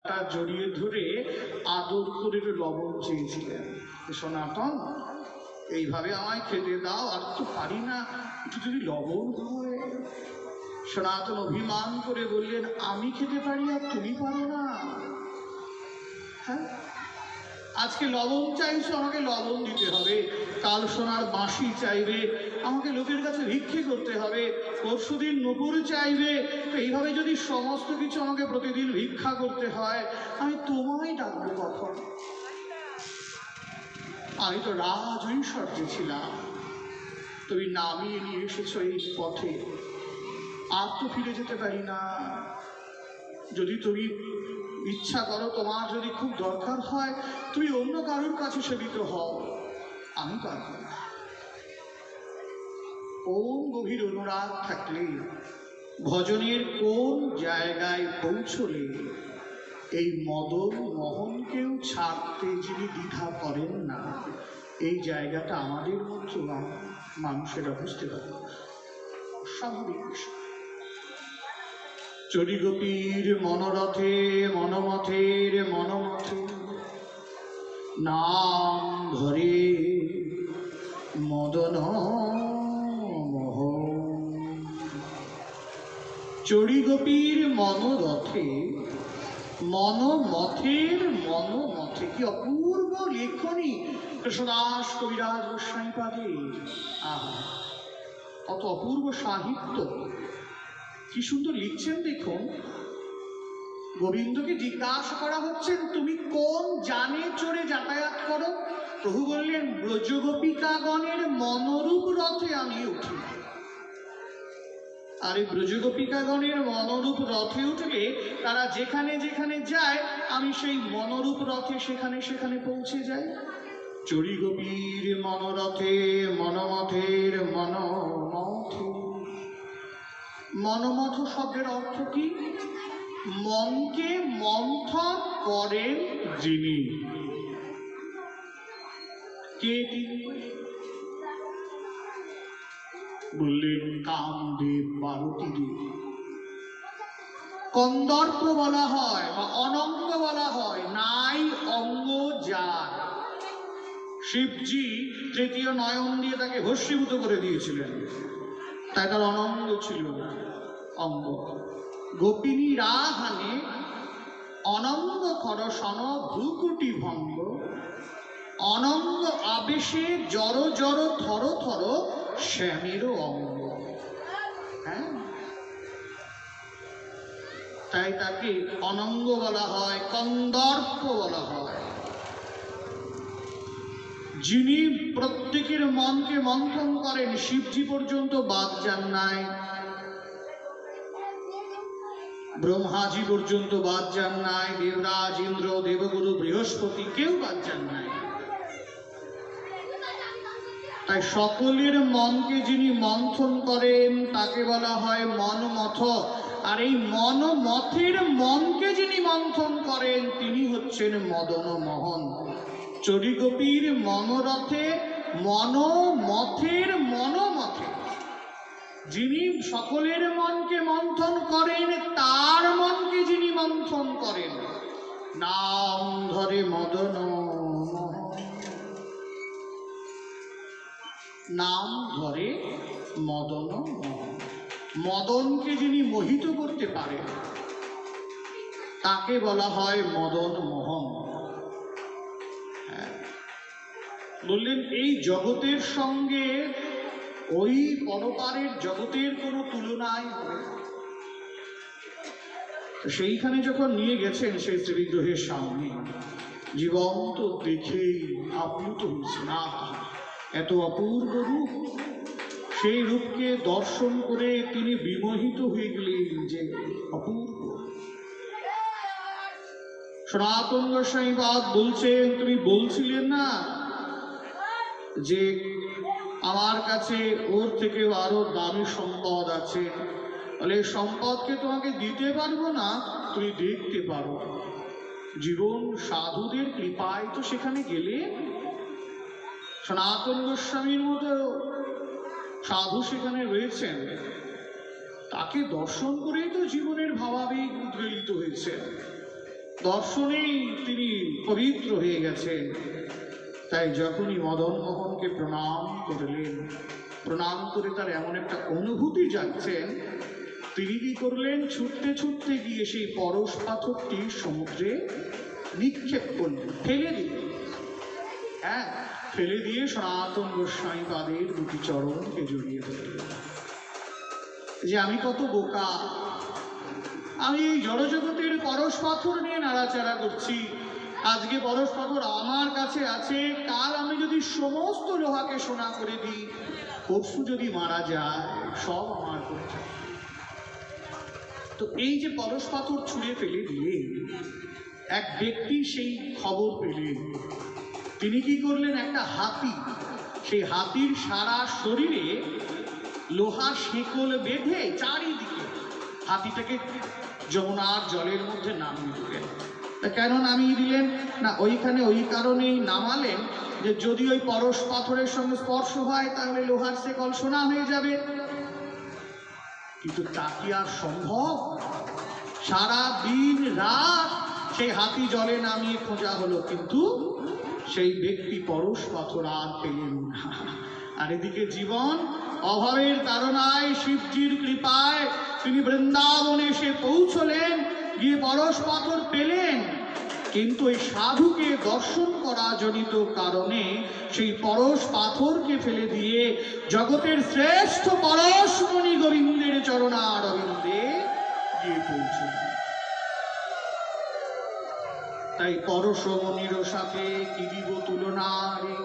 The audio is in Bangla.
তা জড়িয়ে ধরে আদর করে লবণ চেয়েছিলেন। সনাতন, এইভাবে আমায় খেতে দাও, আর তো পারি না, একটু যদি লবণ হয়। সনাতন অভিমান করে বললেন, আমি খেতে পারি আর তুমি পারো না? হ্যাঁ, আজকে লবণ চাইছো, আমাকে লবণ দিতে হবে। কাল সোনার বাঁশি চাইবে, আমাকে লোকের কাছে ভিক্ষে করতে হবে। পরশুদিন নূপুর চাইবে। তো এইভাবে যদি সমস্ত কিছু আমাকে প্রতিদিন ভিক্ষা করতে হয়, আমি তোমায় ডাকবো কখন? আমি তো রাজ ঐশ্বর্যে ছিলাম, তুমি নামিয়ে নিয়ে এসেছো এই পথে, আর তো ফিরে যেতে পারি না। যদি তুমি ইচ্ছা করো, তোমার যদি খুব দরকার হয়, তুমি অন্য কারোর কাছে সেবিত হও, আমি পারব না। কোন গভীর অনুরাগ থাকলে, ভজনের কোন জায়গায় পৌঁছলে এই মদন মোহনকেও ছাড়তে যিনি দ্বিধা করেন না, এই জায়গাটা আমাদের মতো মানুষেরা বুঝতে পারে। স্বাভাবিক বিষয়। চরি গোপীর মনোরথে মনমথের মনমথে নাম ধরে মদন মোহন। চরি গোপীর মনোরথে মনমথের মনমথে, কি অপূর্ব লেখনী কৃষ্ণদাস কবিরাজ গোস্বামী পাদে। আহা, কত অপূর্ব সাহিত্য, কি সুন্দর লিখছেন দেখুন। গোবিন্দকে জিজ্ঞাসা করা হচ্ছে, তুমি কোন যানে চড়ে যাতায়াত করো? প্রভু বললেন, ব্রজগোপিকাগণের মনোরূপ রথে আমি উঠি। আর এই ব্রজগোপিকাগণের মনোরূপ রথে উঠলে তারা যেখানে যেখানে যায়, আমি সেই মনোরূপ রথে সেখানে সেখানে পৌঁছে যাই। চরি গোপীর মনোরথে মনমথের মনমথে। মনমথ শব্দের অর্থ কি? মনকে মন্থন করেন যিনি। কে তিনি? বললেন, কামদেব ভারতীদেব। কন্দর্প বলা হয় বা অনঙ্গ বলা হয়, নাই অঙ্গ যার। শিবজি তৃতীয় নয়ন দিয়ে তাকে ভস্মীভূত করে দিয়েছিলেন, তাই তার অনঙ্গ ছিল না, অঙ্গ। গোপিনী রাহানে অনঙ্গ খরসন ভ্রুকুটি ভঙ্গ, অনঙ্গ আবেশে জড় জড় থর থর শ্যামেরও অঙ্গ। হ্যাঁ, তাই তাকে অনঙ্গ বলা হয়, কন্দর্প বলা হয়। যিনি প্রত্যেকের মনকে মন্থন করেন, শিবজি পর্যন্ত বাদ যান নাই, ব্রহ্মাজি পর্যন্ত বাদ যান নাই, দেবরাজ ইন্দ্র, দেবগুরু বৃহস্পতি, কেউ বাদ যান নাই। তাই সকলের মনকে যিনি মন্থন করেন তাকে বলা হয় মনমথ। আর এই মনমথের মনকে যিনি মন্থন করেন তিনি হচ্ছেন মদন মোহন। চরি গোপীর মনোরথে মনমথের মনমথে যিনি সকলের মনকে মন্থন করেন, তার মনকে যিনি মন্থন করেন, নাম ধরে মদন মোহন। নাম ধরে মদন মোহন। মদনকে যিনি মোহিত করতে পারেন তাকে বলা হয় মদন মোহন। বললেন, এই জগতের সঙ্গে ওই পরপারের জগতের কোনো তুলনাই হবে না। সেইখানে যখন নিয়ে গেছেন সেই শ্রীবিগ্রহের সামনে, জীবন্ত দেখে আপ্লুত হয়েছেন। এত অপূর্ব রূপ, সেই রূপকে দর্শন করে তিনি বিমোহিত হয়ে গেলেন যে অপূর্ব। সনাতন গোস্বামী পাদ বলছেন, তুমি বলছিলেন না যে আমার কাছে ওর থেকে আরো দামি সম্পদ আছে, তাহলে সম্পদকে তোমাকে দিতে পারবো না, তুমি দেখতে পারো। জীবন সাধুদের কৃপায় তো সেখানে গেলে, সনাতন গোস্বামীর মতো সাধু সেখানে রয়েছেন, তাকে দর্শন করেই তো জীবনের ভাবাবেগ উদ্বেলিত হয়েছে। দর্শনেই তিনি পবিত্র হয়ে গেছেন। তাই যখনই মদন মোহনকে প্রণাম করলেন, প্রণাম করে তার এমন একটা অনুভূতি যাচ্ছেন, তিনি কি করলেন, ছুটতে ছুটতে গিয়ে সেই পরশ পাথরটি সমুদ্রে নিক্ষেপ করলেন, ফেলে দিলেন। হ্যাঁ, ফেলে দিয়ে সনাতন গোস্বামী পাদের দুটি চরণকে জড়িয়ে ধরলেন। যে আমি কত বোকা, আমি এই জড়জগতের পরশ পাথর নিয়ে নাড়াচাড়া করছি। আজকে পরশ পাথর আমার কাছে আছে, কাল আমি যদি সমস্ত লোহাকে সোনা করে দিই, পরশু যদি মারা যায়, সব আমার করে যায়। তো এই যে পরশ পাথর ছুঁড়ে ফেলে দিয়ে এক ব্যক্তি সেই খবর পেলেন, তিনি কি করলেন, একটা হাতি, সেই হাতির সারা শরীরে লোহার শিকল বেঁধে চারিদিকে হাতিটাকে যমুনার জলের মধ্যে নামিয়ে দিলেন। তা কেন নামিয়ে দিলেন না, ওইখানে ওই কারণেই নামালেন যে যদি ওই পরশ পাথরের সঙ্গে স্পর্শ হয় তাহলে লোহার শিকল সোনা হয়ে যাবে। কিন্তু তা কি আর সম্ভব? সারা দিন রাত সেই হাতি জলে নামিয়ে খোঁজা হলো, কিন্তু সেই ব্যক্তি পরশ পাথর আর পেলেন না। আর এদিকে জীবন অভাবের তাড়নায় শিবজির কৃপায় তিনি বৃন্দাবনে এসে পৌঁছলেন, গিয়ে পরশ পাথর পেলেন, কিন্তু এই সাধুকে দর্শন করা জনিত কারণে সেই পরশ পাথরকে ফেলে দিয়ে জগতের শ্রেষ্ঠ পরশমণি গোবিন্দের চরণারবিন্দে গিয়ে পৌঁছলেন। তাই পরশমণির সাথে কি দিব তুলনা রে,